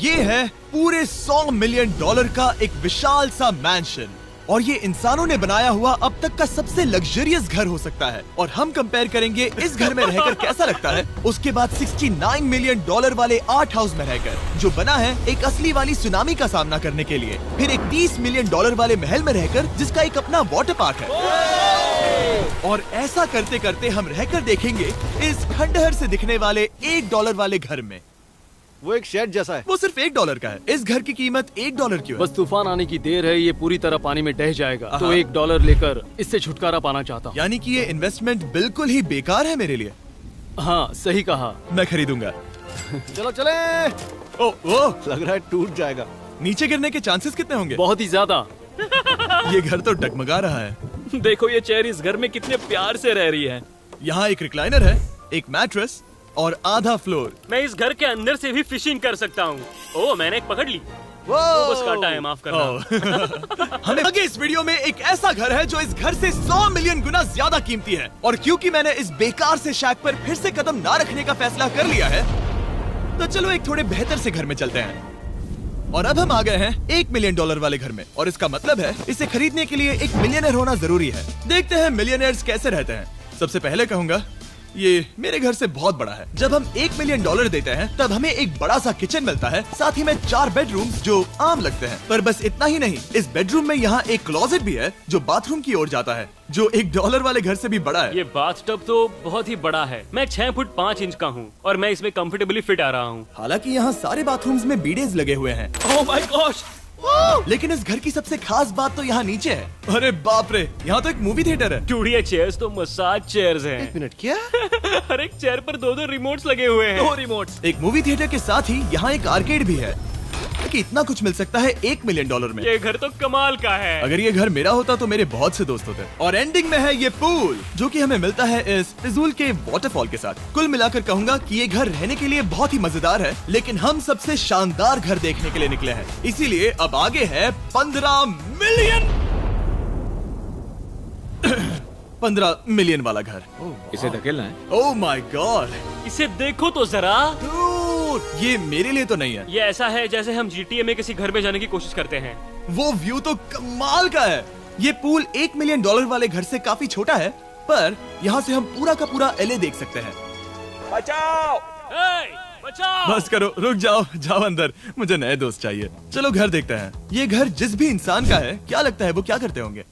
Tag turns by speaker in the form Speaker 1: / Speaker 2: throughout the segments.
Speaker 1: ये है पूरे $100 मिलियन का एक विशाल सा मैंशन और ये इंसानों ने बनाया हुआ अब तक का सबसे लग्जरियस घर हो सकता है। और हम कंपेयर करेंगे इस घर में रहकर कैसा लगता है उसके बाद $69 मिलियन वाले आर्ट हाउस में रहकर, जो बना है एक असली वाली सुनामी का सामना करने के लिए। फिर एक $30 मिलियन वाले महल में रहकर जिसका एक अपना वाटर पार्क है। और ऐसा करते करते हम रहकर देखेंगे इस खंडहर से दिखने वाले $1 वाले घर में।
Speaker 2: वो एक शेड जैसा है।
Speaker 1: वो सिर्फ $1 का है। इस घर की कीमत $1 क्यों है?
Speaker 3: बस तूफान आने की देर है, ये पूरी तरह पानी में ढह जाएगा, तो $1 लेकर इससे छुटकारा पाना चाहता हूँ।
Speaker 1: यानी कि ये इन्वेस्टमेंट बिल्कुल ही बेकार है मेरे लिए।
Speaker 3: हाँ सही कहा।
Speaker 1: मैं खरीदूंगा।
Speaker 2: चलो चले।
Speaker 1: ओ,
Speaker 2: लग रहा है टूट जाएगा।
Speaker 1: नीचे गिरने के चांसेस कितने होंगे?
Speaker 3: बहुत ही ज्यादा।
Speaker 1: ये घर तो डगमगा रहा है।
Speaker 4: देखो ये चेयर इस घर में कितने प्यार से रह रही है।
Speaker 1: यहाँ एक रिक्लाइनर है, एक मैट्रेस और आधा फ्लोर।
Speaker 4: मैं इस घर के अंदर से भी फिशिंग कर सकता हूँ। ओह मैंने एक पकड़ ली। बस काटा है, माफ करना।
Speaker 1: हमें आगे इस वीडियो में एक ऐसा घर है जो इस घर से 100 मिलियन गुना ज्यादा कीमती है। और क्योंकि मैंने इस बेकार से शैक पर फिर से कदम ना रखने का फैसला कर लिया है, तो चलो एक थोड़े बेहतर से घर में चलते हैं। और अब हम आ गए हैं $1 मिलियन वाले घर में। और इसका मतलब है इसे खरीदने के लिए एक मिलियनर होना जरूरी है। देखते हैं मिलियनर्स कैसे रहते हैं। सबसे पहले कहूंगा ये मेरे घर से बहुत बड़ा है। जब हम $1 मिलियन देते हैं तब हमें एक बड़ा सा किचन मिलता है, साथ ही में 4 बेडरूम जो आम लगते हैं। पर बस इतना ही नहीं, इस बेडरूम में यहाँ एक क्लोजेट भी है जो बाथरूम की ओर जाता है, जो $1 वाले घर से भी बड़ा है।
Speaker 4: ये बाथटब तो बहुत ही बड़ा है। मैं 6 फुट 5 इंच का हूँ और मैं इसमें कंफर्टेबली फिट आ रहा हूँ।
Speaker 1: हालांकि यहाँ सारे बाथरूम्स में बीडेज लगे हुए हैं।
Speaker 4: Oh my gosh!
Speaker 1: लेकिन इस घर की सबसे खास बात तो यहाँ नीचे है। अरे बाप रे, यहाँ तो एक मूवी थिएटर है।
Speaker 4: टूड, ये चेयर्स तो मसाज चेयर्स हैं।
Speaker 2: एक मिनट, क्या?
Speaker 4: हर एक चेयर पर 2-2 रिमोट्स लगे हुए हैं। 2 रिमोट्स।
Speaker 1: एक मूवी थिएटर के साथ ही यहाँ एक आर्केड भी है। कि इतना कुछ मिल सकता है $1 मिलियन में।
Speaker 4: ये घर तो कमाल का है।
Speaker 1: अगर ये घर मेरा होता तो मेरे बहुत से दोस्त होते। और एंडिंग में है ये पूल, जो कि हमें मिलता है इस फिजूल के वाटरफॉल के साथ। कुल मिलाकर कहूंगा कि ये घर रहने के लिए बहुत ही मजेदार है, लेकिन हम सबसे शानदार घर देखने के लिए निकले हैं। इसीलिए अब आगे है 15 मिलियन वाला घर।
Speaker 5: इसे धकेलना है।
Speaker 1: ओह माय गॉड,
Speaker 4: इसे देखो तो जरा।
Speaker 1: ये मेरे लिए तो नहीं है।
Speaker 4: ये ऐसा है जैसे हम GTA में किसी घर में जाने की कोशिश करते हैं।
Speaker 1: वो व्यू तो कमाल का है। ये पूल $1 मिलियन वाले घर से काफी छोटा है, पर यहाँ से हम पूरा का पूरा LA देख सकते हैं।
Speaker 4: बचाओ! बचाओ!
Speaker 1: बस करो, रुक जाओ, जाओ अंदर, मुझे नए दोस्त चाहिए। चलो घर देखते हैं। ये घर जिस भी इंसान का है, क्या लगता है वो क्या करते होंगे?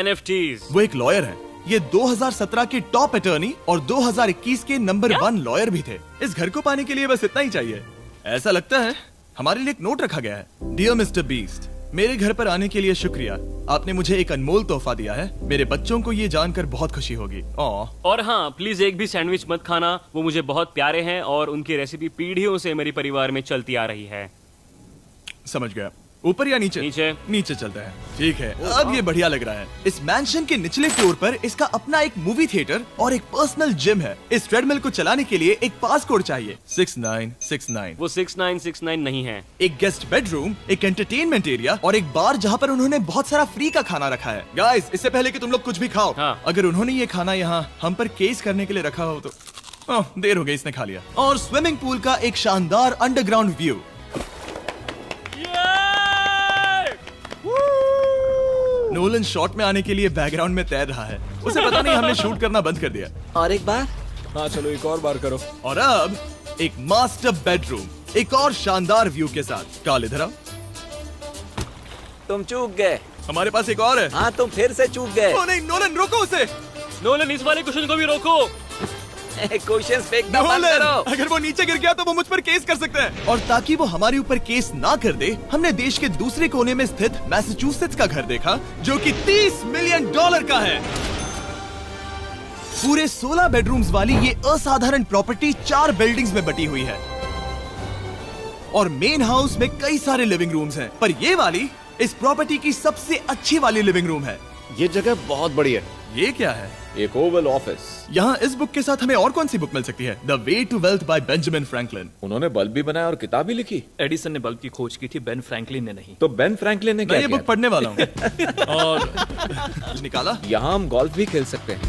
Speaker 4: NFTs।
Speaker 1: वो एक लॉयर है। ये 2017 के टॉप अटॉर्नी और 2021 के नंबर 1 लॉयर भी थे। इस घर को पाने के लिए बस इतना ही चाहिए। ऐसा लगता है हमारे लिए एक नोट रखा गया है। डियर मिस्टर बीस्ट, मेरे घर पर आने के लिए शुक्रिया। आपने मुझे एक अनमोल तोहफा दिया है। मेरे बच्चों को ये जानकर बहुत खुशी होगी।
Speaker 4: और हाँ, प्लीज एक भी सैंडविच मत खाना। वो मुझे बहुत प्यारे हैं और उनकी रेसिपी पीढ़ियों से मेरे परिवार में चलती आ रही है।
Speaker 1: समझ गया। ऊपर या नीचे?
Speaker 4: नीचे।
Speaker 1: नीचे चलते हैं। ठीक है, अब ये बढ़िया लग रहा है। इस मैंशन के निचले फ्लोर पर इसका अपना एक मूवी थिएटर और एक पर्सनल जिम है। इस ट्रेडमिल को चलाने के लिए एक पास कोड चाहिए, 6969।
Speaker 4: वो 6969 नहीं है।
Speaker 1: एक गेस्ट बेडरूम, एक एंटरटेनमेंट एरिया और एक बार जहाँ पर उन्होंने बहुत सारा फ्री का खाना रखा है। गाइस, इससे पहले कि तुम लोग कुछ भी खाओ, अगर उन्होंने ये खाना यहाँ हम पर केस करने के लिए रखा हो तो देर हो गई, इसने खा लिया। और स्विमिंग पूल का एक शानदार अंडरग्राउंड व्यू। नोलन शॉट में आने के लिए बैकग्राउंड में तैर रहा है। उसे पता नहीं हमने शूट करना बंद कर दिया।
Speaker 5: और एक बार?
Speaker 2: हाँ चलो एक और बार करो।
Speaker 1: और अब एक मास्टर बेडरूम, एक और शानदार व्यू के साथ। काल इधर आओ।
Speaker 5: तुम चूक गए।
Speaker 1: हमारे पास एक और है।
Speaker 5: हाँ तुम फिर से चूक गए।
Speaker 1: ओ नहीं, नोलन रोको उसे।
Speaker 4: नोलन, इस वाले क्वेश्चन को भी रोको।
Speaker 5: क्वेश्चन फेंकना बंद करो।
Speaker 1: अगर वो नीचे गिर गया तो वो मुझ पर केस कर सकते हैं। और ताकि वो हमारे ऊपर केस ना कर दे, हमने देश के दूसरे कोने में स्थित मैसाचुसेट्स का घर देखा, जो कि $30 मिलियन का है। पूरे 16 बेडरूम्स वाली ये असाधारण प्रॉपर्टी 4 बिल्डिंग्स में बटी हुई है। और मेन हाउस में कई सारे लिविंग रूम्स हैं, पर ये वाली इस प्रॉपर्टी की सबसे अच्छी वाली लिविंग रूम है।
Speaker 2: ये जगह बहुत बड़ी है।
Speaker 1: ये क्या है?
Speaker 2: एक ओवल ऑफिस।
Speaker 1: यहाँ इस बुक के साथ हमें और कौन सी बुक मिल सकती है? The way to wealth by Benjamin Franklin.
Speaker 2: उन्होंने बल्ब भी बनाया और किताब भी लिखी।
Speaker 4: एडिसन ने बल्ब की खोज की थी, बेन फ्रैंकलिन ने नहीं।
Speaker 2: तो बेन फ्रैंकलिन ने क्या
Speaker 1: मैं ये बुक पढ़ने वाला हूँ। और निकाला।
Speaker 2: यहाँ हम गोल्फ भी खेल सकते हैं।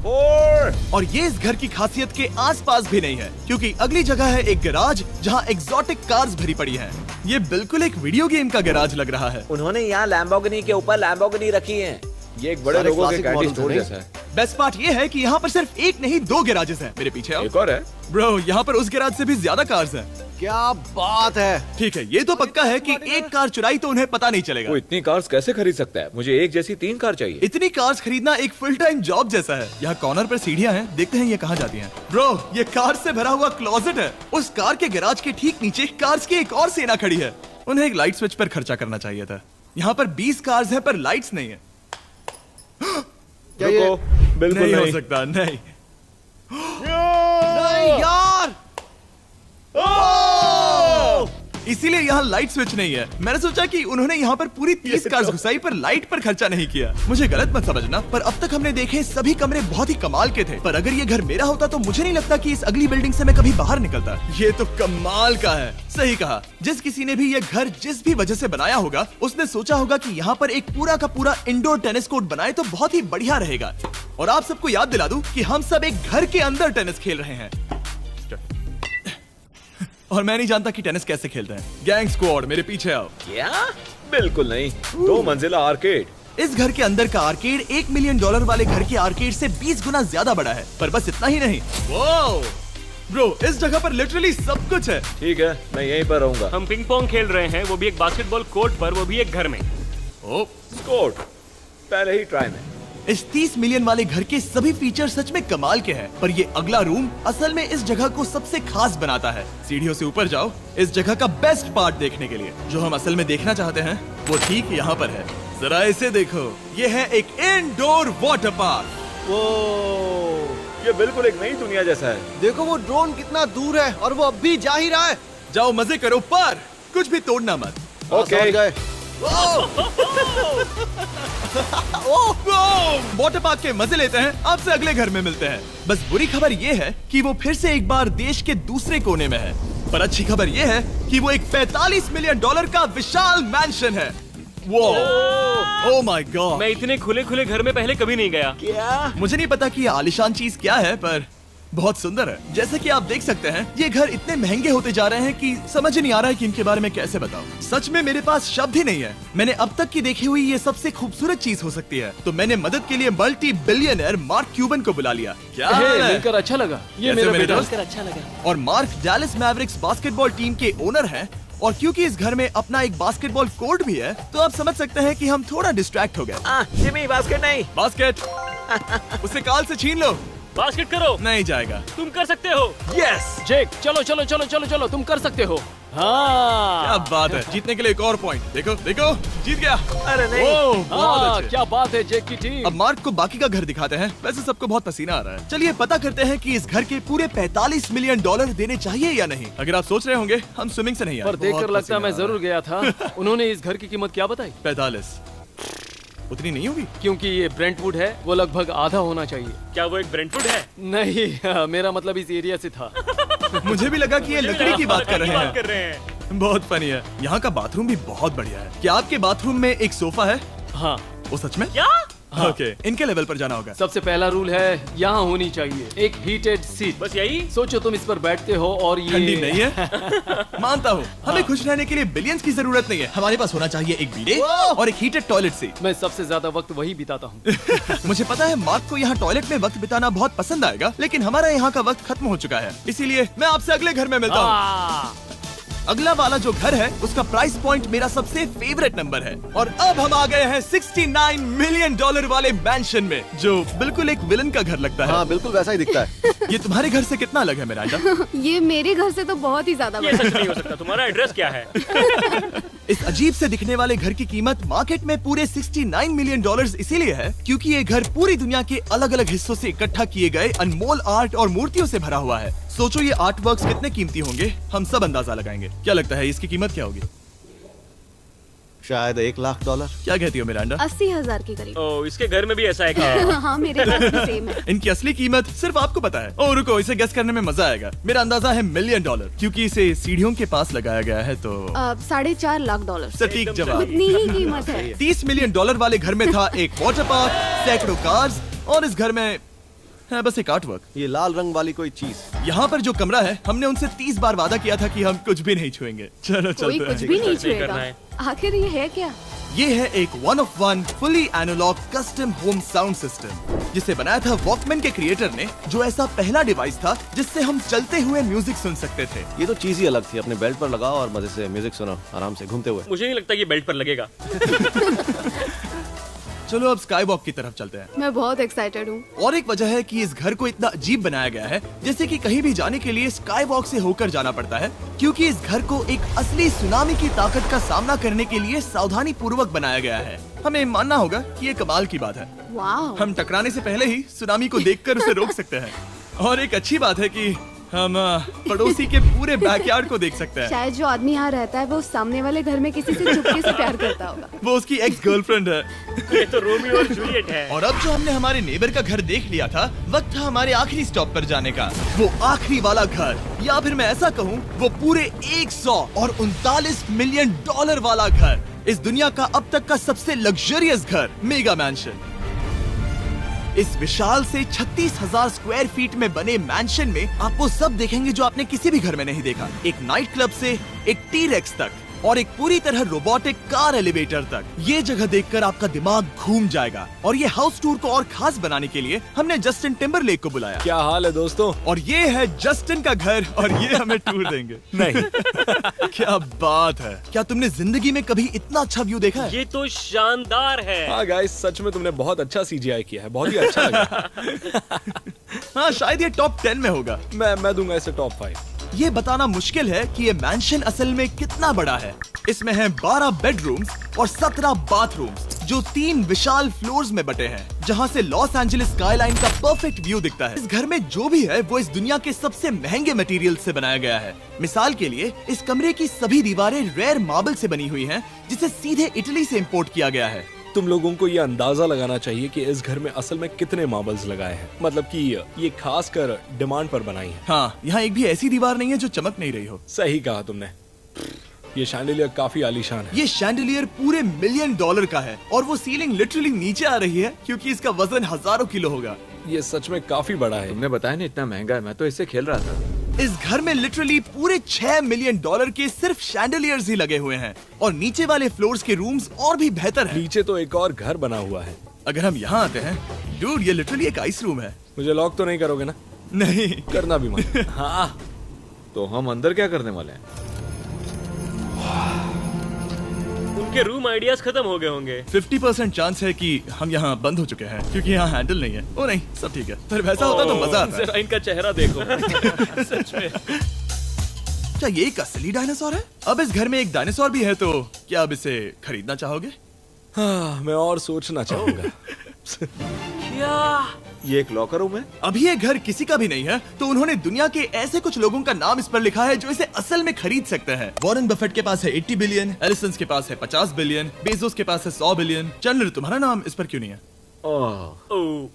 Speaker 2: 4।
Speaker 1: और ये इस घर की खासियत के आसपास भी नहीं है, क्योंकि अगली जगह है एक गैराज जहाँ एग्जॉटिक कार्स भरी पड़ी हैं। ये बिल्कुल एक वीडियो गेम का गैराज लग रहा है।
Speaker 5: उन्होंने यहाँ लैम्बोर्गिनी के ऊपर लैम्बोर्गिनी रखी है।
Speaker 2: ये एक बड़े
Speaker 6: सारे
Speaker 2: लोगों के
Speaker 6: classic
Speaker 2: कैंडी
Speaker 6: models
Speaker 2: स्टोर
Speaker 6: हैं,
Speaker 2: जैसा है।
Speaker 1: बेस्ट पार्ट ये है कि यहाँ पर सिर्फ एक नहीं 2 गैराजेस हैं। मेरे पीछे आओ।
Speaker 2: एक और है।
Speaker 1: ब्रो, यहाँ पर उस गैराज से भी ज्यादा कार्स हैं।
Speaker 6: क्या बात है।
Speaker 1: ठीक है, ये तो पक्का है कि एक कार चुराई तो उन्हें पता नहीं चलेगा।
Speaker 2: वो इतनी कार्स कैसे खरीद सकता है? मुझे एक जैसी 3 कार चाहिए।
Speaker 1: इतनी कार्स खरीदना एक फुल टाइम जॉब जैसा है। यहाँ कॉर्नर पर सीढ़ियाँ हैं, देखते हैं ये कहाँ जाती हैं। ब्रो, ये कार से भरा हुआ क्लोजेट है। उस कार के गैराज के ठीक नीचे कार्स की एक और सेना खड़ी है। उन्हें एक लाइट स्विच पर खर्चा करना चाहिए था। यहाँ पर 20 कार्स हैं पर लाइट्स नहीं है।
Speaker 6: क्या ये?
Speaker 2: रुको, बिल्कुल
Speaker 1: नहीं हो
Speaker 2: नहीं।
Speaker 1: सकता, नहीं।
Speaker 6: नहीं यार।
Speaker 1: इसीलिए यहाँ लाइट स्विच नहीं है। मैंने सोचा कि उन्होंने यहाँ पर पूरी 30 कार्स घुसाई पर लाइट पर खर्चा नहीं किया। मुझे गलत मत समझना, पर अब तक हमने देखे सभी कमरे बहुत ही कमाल के थे। पर अगर ये घर मेरा होता तो मुझे नहीं लगता कि इस अगली बिल्डिंग से मैं कभी बाहर निकलता। ये तो कमाल का है। सही कहा। जिस किसी ने भी ये घर जिस भी वजह से बनाया होगा, उसने सोचा होगा कि यहाँ पर एक पूरा का पूरा इंडोर टेनिस कोर्ट बनाए तो बहुत ही बढ़िया रहेगा। और आप सबको याद दिला दूं कि हम सब एक घर के अंदर टेनिस खेल रहे हैं। और मैं नहीं जानता कि टेनिस कैसे खेलते हैं। गैंग स्क्वाड, मेरे पीछे आओ।
Speaker 5: क्या?
Speaker 2: बिल्कुल नहीं। 2 मंजिला आर्केड।
Speaker 1: इस घर के अंदर का आर्केड $1 मिलियन वाले घर के आर्केड से 20 गुना ज्यादा बड़ा है। पर बस इतना ही नहीं। वाओ ब्रो, इस जगह पर लिटरली सब कुछ है।
Speaker 2: ठीक है, मैं यहीं पर रहूंगा।
Speaker 4: हम पिंग पोंग खेल रहे हैं, वो भी एक बास्केटबॉल कोर्ट पर, वो भी एक घर में।
Speaker 1: ओ,
Speaker 2: स्कोर पहले ही ट्राई में।
Speaker 1: इस 30 मिलियन वाले घर के सभी फीचर सच में कमाल के हैं। पर ये अगला रूम असल में इस जगह को सबसे खास बनाता है। सीढ़ियों से ऊपर जाओ इस जगह का बेस्ट पार्ट देखने के लिए। जो हम असल में देखना चाहते हैं वो ठीक यहाँ पर है। जरा इसे देखो, ये है एक इंडोर वाटर पार्क।
Speaker 6: वो
Speaker 2: ये बिल्कुल एक नई दुनिया जैसा है।
Speaker 6: देखो वो ड्रोन कितना दूर है और वो अब भी जा ही रहा है।
Speaker 1: जाओ मजे करो, पर कुछ भी तोड़ना मत।
Speaker 2: ओके।
Speaker 6: समझ गए।
Speaker 1: वाटर पार्क के मजे लेते हैं, आपसे अगले घर में मिलते हैं। बस बुरी खबर ये है कि वो फिर से एक बार देश के दूसरे कोने में है। पर अच्छी खबर ये है कि वो एक $45 मिलियन का विशाल मैंशन है। Oh my God.
Speaker 4: मैं इतने खुले खुले घर में पहले कभी नहीं गया।
Speaker 5: क्या?
Speaker 1: मुझे नहीं पता कि ये आलीशान चीज क्या है, पर बहुत सुंदर है। जैसे कि आप देख सकते हैं, ये घर इतने महंगे होते जा रहे हैं कि समझ नहीं आ रहा है कि इनके बारे में कैसे बताऊं। सच में मेरे पास शब्द ही नहीं है। मैंने अब तक की देखी हुई ये सबसे खूबसूरत चीज हो सकती है। तो मैंने मदद के लिए मल्टी बिलियनर मार्क क्यूबन को बुला लिया। क्या
Speaker 3: हे,
Speaker 1: हाल है?
Speaker 3: मिलकर अच्छा लगा। ये
Speaker 1: कैसे
Speaker 3: मेरा
Speaker 1: मेरे
Speaker 3: बेटा।
Speaker 1: दोस्त?
Speaker 5: अच्छा लगा।
Speaker 1: और mark Dallas Mavericks basketball team के ओनर हैं। और क्योंकि इस घर में अपना एक बास्केटबॉल कोर्ट भी है, तो आप समझ सकते हैं कि हम थोड़ा डिस्ट्रैक्ट हो गए।
Speaker 5: जिमी, बास्केट नहीं।
Speaker 1: बास्केट उसे काल से छीन लो।
Speaker 4: बास्केट करो,
Speaker 1: नहीं जाएगा।
Speaker 4: तुम कर सकते हो।
Speaker 1: यस,
Speaker 3: जेक, चलो चलो चलो चलो चलो, तुम कर सकते हो। हाँ
Speaker 1: क्या बात है। जीतने के लिए एक और पॉइंट। देखो देखो, जीत गया।
Speaker 5: अरे नहीं।
Speaker 1: ओह, बहुत
Speaker 3: हाँ,
Speaker 1: अच्छे।
Speaker 3: क्या बात है जेक की टीम।
Speaker 1: अब मार्क को बाकी का घर दिखाते हैं। वैसे सबको बहुत पसीना आ रहा है। चलिए पता करते हैं कि इस घर के पूरे $45 मिलियन देने चाहिए या नहीं। अगर आप सोच रहे होंगे हम स्विमिंग से नहीं आए,
Speaker 3: पर देखकर
Speaker 1: बहुत
Speaker 3: लगता है मैं
Speaker 1: पसीना आ
Speaker 3: जरूर गया था। उन्होंने इस घर की कीमत क्या बताई?
Speaker 1: 45 उतनी नहीं होगी।
Speaker 3: क्योंकि ये ब्रेंटवुड है, वो लगभग आधा होना चाहिए।
Speaker 4: क्या वो एक ब्रेंटवुड है?
Speaker 3: नहीं, मेरा मतलब इस एरिया से था।
Speaker 1: मुझे भी लगा कि ये लकड़ी की बात कर रहे
Speaker 4: बात कर
Speaker 1: हैं।
Speaker 4: रहे हैं।
Speaker 1: बहुत फनी है। यहाँ का बाथरूम भी बहुत बढ़िया है। क्या आपके बाथरूम में एक सोफा है?
Speaker 3: हाँ,
Speaker 1: वो सच में?
Speaker 4: क्या?
Speaker 1: ओके, इनके लेवल पर जाना होगा।
Speaker 3: सबसे पहला रूल है यहाँ होनी चाहिए एक हीटेड सीट।
Speaker 4: बस यही?
Speaker 3: सोचो तुम इस पर बैठते हो और ये
Speaker 1: ठंडी नहीं है। मानता हूँ, हमें खुश रहने के लिए बिलियंस की जरूरत नहीं है। हमारे पास होना चाहिए एक बीडे और एक हीटेड टॉयलेट सीट।
Speaker 3: मैं सबसे ज्यादा वक्त वही बिताता हूँ।
Speaker 1: मुझे पता है मार्क को यहाँ टॉयलेट में वक्त बिताना बहुत पसंद आएगा, लेकिन हमारा यहाँ का वक्त खत्म हो चुका है। इसीलिए मैं आपसे अगले घर में मिलता हूँ। अगला वाला जो घर है उसका प्राइस पॉइंट मेरा सबसे फेवरेट नंबर है। और अब हम आ गए हैं $69 मिलियन वाले मैंशन में, जो बिल्कुल एक विलन का घर लगता है।
Speaker 6: हाँ बिल्कुल वैसा ही दिखता है।
Speaker 1: ये तुम्हारे घर से कितना अलग है मिरांडा?
Speaker 7: ये मेरे घर से तो बहुत ही ज्यादा
Speaker 4: ये
Speaker 7: बड़ा
Speaker 4: सच नहीं हो सकता। तुम्हारा एड्रेस क्या है?
Speaker 1: इस अजीब से दिखने वाले घर की कीमत मार्केट में पूरे $69 मिलियन इसीलिए है क्योंकि ये घर पूरी दुनिया के अलग अलग हिस्सों से इकट्ठा किए गए अनमोल आर्ट और मूर्तियों से भरा हुआ है। सोचो ये आर्ट वर्क्स कितने कीमती होंगे, हम सब अंदाजा लगाएंगे। क्या लगता है इसकी कीमत क्या होगी?
Speaker 6: शायद $1 लाख।
Speaker 1: क्या कहती हो मिरांडा?
Speaker 7: 80,000 के करीब।
Speaker 4: ओ, इसके घर में भी ऐसा है क्या?
Speaker 7: हाँ मेरे घर भी सेम है।
Speaker 1: इनकी असली कीमत सिर्फ आपको पता है। ओ रुको, इसे गेस करने में मजा आएगा। मेरा अंदाजा है $1 मिलियन, क्योंकि इसे सीढ़ियों के पास लगाया गया है। तो
Speaker 7: $4.5 लाख।
Speaker 1: सटीक जवाब।
Speaker 7: उतनी ही कीमत है।
Speaker 1: $30 मिलियन वाले घर में था एक वाटर पार्क, सैकड़ों कार्स और इस घर में है बस एक आर्ट वर्क।
Speaker 6: ये लाल रंग वाली कोई चीज।
Speaker 1: यहाँ पर जो कमरा है, हमने उनसे 30 बार वादा किया था कि हम कुछ भी नहीं छुएंगे। चलो
Speaker 7: कोई
Speaker 1: चलते
Speaker 7: कुछ
Speaker 1: हैं।
Speaker 7: भी नहीं
Speaker 4: करना
Speaker 7: छुएगा।
Speaker 4: है।
Speaker 7: आखिर ये है क्या?
Speaker 1: ये है एक 1 of 1 fully analogue custom home sound system, जिसे बनाया था वॉकमैन के क्रिएटर ने, जो ऐसा पहला डिवाइस था जिससे हम चलते हुए म्यूजिक सुन सकते थे।
Speaker 6: ये तो चीज ही अलग थी। अपने बेल्ट पर लगाओ और मजे से म्यूजिक सुनो आराम से घूमते हुए।
Speaker 4: मुझे नहीं लगता ये बेल्ट पर लगेगा।
Speaker 1: चलो अब स्काई वॉक की तरफ चलते हैं।
Speaker 7: मैं बहुत एक्साइटेड हूँ।
Speaker 1: और एक वजह है कि इस घर को इतना अजीब बनाया गया है, जैसे कि कहीं भी जाने के लिए स्काई वॉक से होकर जाना पड़ता है, क्योंकि इस घर को एक असली सुनामी की ताकत का सामना करने के लिए सावधानी पूर्वक बनाया गया है। हमें मानना होगा कि ये कमाल की बात है।
Speaker 7: वाह।
Speaker 1: हम टकराने से पहले ही सुनामी को देखकर उसे रोक सकते हैं। और एक अच्छी बात है कि हम पड़ोसी के पूरे बैकयार्ड को देख सकते हैं।
Speaker 7: शायद जो आदमी यहाँ रहता है वो उस सामने वाले घर में किसी से चुपके से प्यार करता होगा।
Speaker 1: वो उसकी एक्स गर्लफ्रेंड है।
Speaker 4: ये तो रोमियो और जूलियट है।
Speaker 1: और अब जो हमने हमारे नेबर का घर देख लिया था, वक्त था हमारे आखिरी स्टॉप पर जाने का। वो आखिरी वाला घर, या फिर मैं ऐसा कहूँ, वो पूरे 139 मिलियन डॉलर वाला घर। इस दुनिया का अब तक का सबसे लग्जरियस घर, मेगा मैंशन। इस विशाल से 36,000 स्क्वायर फीट में बने मैंशन में आप वो सब देखेंगे जो आपने किसी भी घर में नहीं देखा। एक नाइट क्लब से एक टी-रेक्स तक और एक पूरी तरह रोबोटिक कार एलिवेटर तक। ये जगह देखकर आपका दिमाग घूम जाएगा। और ये हाउस टूर को और खास बनाने के लिए हमने जस्टिन टिम्बरलेक को बुलाया।
Speaker 2: क्या हाल है दोस्तों?
Speaker 1: और ये है जस्टिन का घर और ये हमें टूर देंगे।
Speaker 2: नहीं।
Speaker 1: क्या बात है! क्या तुमने जिंदगी में कभी इतना अच्छा व्यू देखा है?
Speaker 4: ये तो शानदार है।
Speaker 2: हाँ गाइस, सच में तुमने बहुत अच्छा CGI किया है। बहुत ही अच्छा लगा।
Speaker 1: हाँ, शायद ये टॉप 10 में होगा।
Speaker 2: मैं दूंगा इसे टॉप 5।
Speaker 1: ये बताना मुश्किल है कि ये मैंशन असल में कितना बड़ा है। इसमें है 12 बेडरूम्स और 17 बाथरूम्स, जो 3 विशाल फ्लोर्स में बटे हैं, जहां से लॉस एंजलिस स्काईलाइन का परफेक्ट व्यू दिखता है। इस घर में जो भी है वो इस दुनिया के सबसे महंगे मटेरियल से बनाया गया है। मिसाल के लिए, इस कमरे की सभी दीवारें रेयर मार्बल से बनी हुई हैं, जिसे सीधे इटली से इंपोर्ट किया गया है।
Speaker 2: तुम लोगों को ये अंदाजा लगाना चाहिए कि इस घर में असल में कितने मार्बल्स लगाए हैं। मतलब कि ये खास कर डिमांड पर बनाई है।
Speaker 1: हाँ, यहाँ एक भी ऐसी दीवार नहीं है जो चमक नहीं रही हो।
Speaker 2: सही कहा तुमने। ये शैंडिलियर काफी आलीशान है।
Speaker 1: ये शैंडिलियर पूरे $1 मिलियन का है और वो सीलिंग लिटरली नीचे आ रही है, क्योंकि इसका वजन हजारों किलो होगा।
Speaker 2: ये सच में काफी बड़ा है।
Speaker 8: तुमने बताया ना इतना महंगा है, मैं तो इससे खेल रहा था।
Speaker 1: इस घर में लिटरली पूरे $6 मिलियन के सिर्फ शैंडिलियर्स ही लगे हुए हैं। और नीचे वाले फ्लोर्स के रूम्स और भी बेहतर हैं।
Speaker 2: नीचे तो एक और घर बना हुआ है।
Speaker 1: अगर हम यहाँ आते हैं, डूड, ये लिटरली एक आइस रूम है।
Speaker 2: मुझे लॉक तो नहीं करोगे ना?
Speaker 1: नहीं
Speaker 2: करना भी मत। हाँ,
Speaker 8: तो हम अंदर क्या करने वाले हैं?
Speaker 4: उनके रूम आइडियाज खत्म हो गए होंगे।
Speaker 1: 50% चांस है कि हम यहाँ बंद हो चुके हैं, क्योंकि यहाँ हैंडल नहीं है। ओ नहीं, सब ठीक है। पर वैसा होता तो मजा आता।
Speaker 4: जरा इनका चेहरा देखो। सच में।
Speaker 1: क्या ये एक असली डायनासोर है? अब इस घर में एक डायनासोर भी है, तो क्या अब इसे खरीदना चाहोगे?
Speaker 2: हाँ, मैं और सोचना चाहूंगा।
Speaker 4: क्या?
Speaker 8: ये एक लॉकर रूम है?
Speaker 1: अभी ये घर किसी का भी नहीं है, तो उन्होंने दुनिया के ऐसे कुछ लोगों का नाम इस पर लिखा है जो इसे असल में खरीद सकते हैं। वॉरेन बफेट के पास है 80 बिलियन, एलिसन के पास है 50 बिलियन, बेजोस के पास है 100 बिलियन। चैंडलर, तुम्हारा नाम इस पर क्यों नहीं है?
Speaker 4: ओह,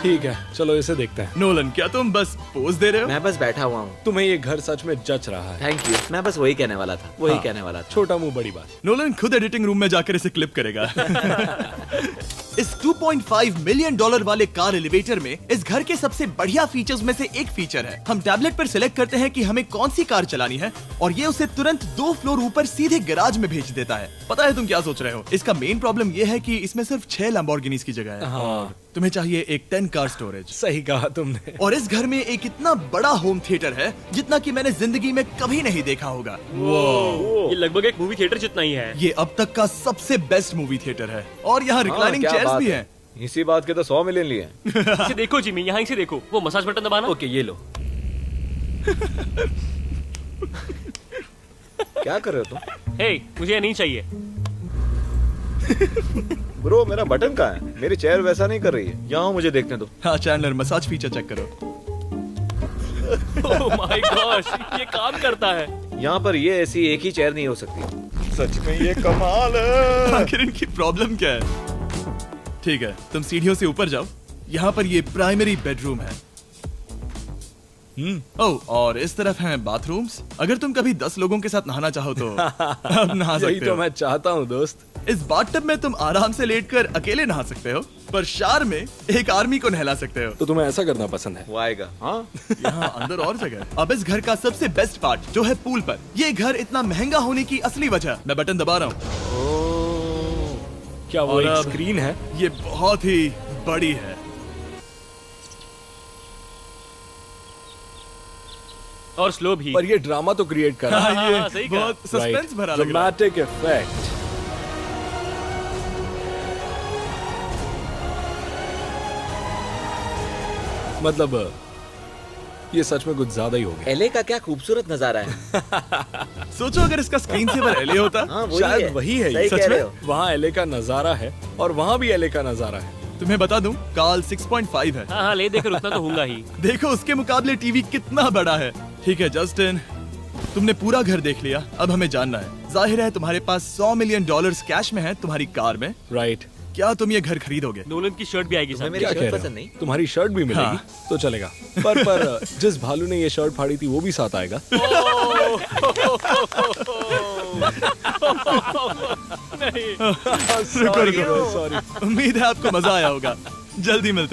Speaker 2: ठीक है, चलो इसे देखते हैं।
Speaker 1: नोलन, क्या तुम बस पोज दे रहे हो?
Speaker 8: मैं बस बैठा हुआ हूँ।
Speaker 2: तुम्हें ये घर सच में जच रहा है।
Speaker 8: Thank you. मैं बस वही कहने वाला था। वही
Speaker 2: हाँ,
Speaker 8: कहने वाला था।
Speaker 2: छोटा मुंह बड़ी बात।
Speaker 1: नोलन खुद एडिटिंग रूम में जाकर इसे क्लिप करेगा। इस $2.5 मिलियन वाले कार एलिवेटर में इस घर के सबसे बढ़िया फीचर्स में से एक फीचर है। हम टैबलेट पर सिलेक्ट करते हैं कि हमें कौन सी कार चलानी है, और ये उसे तुरंत 2 फ्लोर ऊपर सीधे गैराज में भेज देता है। पता है तुम क्या सोच रहे हो? इसका मेन प्रॉब्लम ये है कि इसमें सिर्फ 6 लैम्बोर्गिनीज की जगह है।
Speaker 2: हाँ,
Speaker 1: तुम्हें चाहिए एक 10 कार स्टोरेज।
Speaker 2: सही कहा तुमने।
Speaker 1: और इस घर में एक इतना बड़ा होम थिएटर है जितना कि मैंने जिंदगी में कभी नहीं देखा होगा।
Speaker 4: ये लगभग एक मूवी थिएटर जितना ही है।
Speaker 1: ये अब तक का सबसे बेस्ट मूवी थिएटर है, और यहाँ रिक्लाइनिंग
Speaker 8: क्या
Speaker 1: चेयर्स
Speaker 8: बात
Speaker 1: भी
Speaker 8: है।
Speaker 1: हैं।
Speaker 8: इसी बात के तो 100 मिलियन लिए हैं।
Speaker 4: इसे देखो जिमी, यहाँ इसे देखो। वो मसाज बटन दबाना।
Speaker 2: ओके, ये लो।
Speaker 8: क्या कर रहे हो तुम?
Speaker 4: हे, मुझे ये नहीं चाहिए।
Speaker 8: ब्रो, मेरा बटन कहाँ है? मेरी चेयर वैसा नहीं कर रही है। यहाँ मुझे देखने दो।
Speaker 1: हाँ चैंडलर, मसाज फीचर चेक करो।
Speaker 4: ओह माय गॉश, ये काम करता है।
Speaker 8: यहाँ पर ये ऐसी एक ही चेयर नहीं हो सकती। सच में ये कमाल है।
Speaker 1: आखिर इनकी प्रॉब्लम क्या है? ठीक है, तुम सीढ़ियों से ऊपर जाओ। यहाँ पर ये प्राइमरी बेडरूम है। ओह, और इस तरफ हैं बाथरूम्स। अगर तुम कभी 10 लोगों के साथ नहाना चाहो तो अब नहा
Speaker 2: यही
Speaker 1: सकते
Speaker 2: तो
Speaker 1: हो।
Speaker 2: मैं चाहता हूँ दोस्त।
Speaker 1: इस बाथटब में तुम आराम से लेटकर अकेले नहा सकते हो, पर शार में एक आर्मी को नहला सकते हो।
Speaker 2: तो तुम्हें ऐसा करना पसंद है?
Speaker 8: वो आएगा।
Speaker 2: हाँ।
Speaker 1: यहाँ अंदर और जगह है। अब इस घर का सबसे बेस्ट पार्ट जो है पूल पर। ये घर इतना महंगा होने की असली वजह, मैं बटन दबा रहा हूँ।
Speaker 2: क्या वो
Speaker 1: और
Speaker 2: एक
Speaker 1: अब
Speaker 2: स्क्रीन है?
Speaker 1: ये बहुत ही बड़ी है।
Speaker 4: और स्लो भी।
Speaker 2: पर ये ड्रामा तो क्रिएट कर रहा है।
Speaker 1: हाँ, ये
Speaker 4: सही कहा।
Speaker 1: बहुत सस्पेंस भरा लग रहा है।
Speaker 2: Dramatic effect. मतलब ये सच में कुछ ज्यादा ही हो गया।
Speaker 5: एले का क्या खूबसूरत नजारा है।
Speaker 1: सोचो अगर इसका स्क्रीन सेवर एलए होता।
Speaker 5: हाँ, वही
Speaker 2: शायद
Speaker 5: है।
Speaker 2: वही है
Speaker 5: सही
Speaker 2: ये।
Speaker 5: कह
Speaker 1: सच
Speaker 5: रहे
Speaker 1: में?
Speaker 5: हो।
Speaker 2: वहाँ एले का नजारा है और वहाँ भी एले का नजारा है।
Speaker 1: तुम्हें बता दूं, काल 6.5 है।
Speaker 4: हाँ हाँ, ले देकर उतना तो होगा ही।
Speaker 1: देखो उसके मुकाबले टीवी कितना बड़ा है। ठीक है जस्टिन, तुमने पूरा घर देख लिया, अब हमें जानना है। जाहिर है तुम्हारे पास $100 मिलियन कैश में है तुम्हारी कार में।
Speaker 2: राइट।
Speaker 1: क्या तुम ये घर खरीदोगे?
Speaker 4: नोलन की शर्ट भी आएगी
Speaker 5: तुम्हें
Speaker 4: साथ।
Speaker 5: मेरी
Speaker 2: क्या
Speaker 5: शर्ट
Speaker 2: कह रहे
Speaker 5: पसंद
Speaker 2: हो?
Speaker 5: नहीं?
Speaker 2: तुम्हारी शर्ट भी मिलेगी
Speaker 1: हाँ।
Speaker 2: तो चलेगा। पर जिस भालू ने ये शर्ट फाड़ी थी वो भी साथ आएगा।
Speaker 1: रुको, रुको।
Speaker 2: सॉरी।
Speaker 1: उम्मीद है आपको मजा आया होगा। जल्दी मिलते हैं।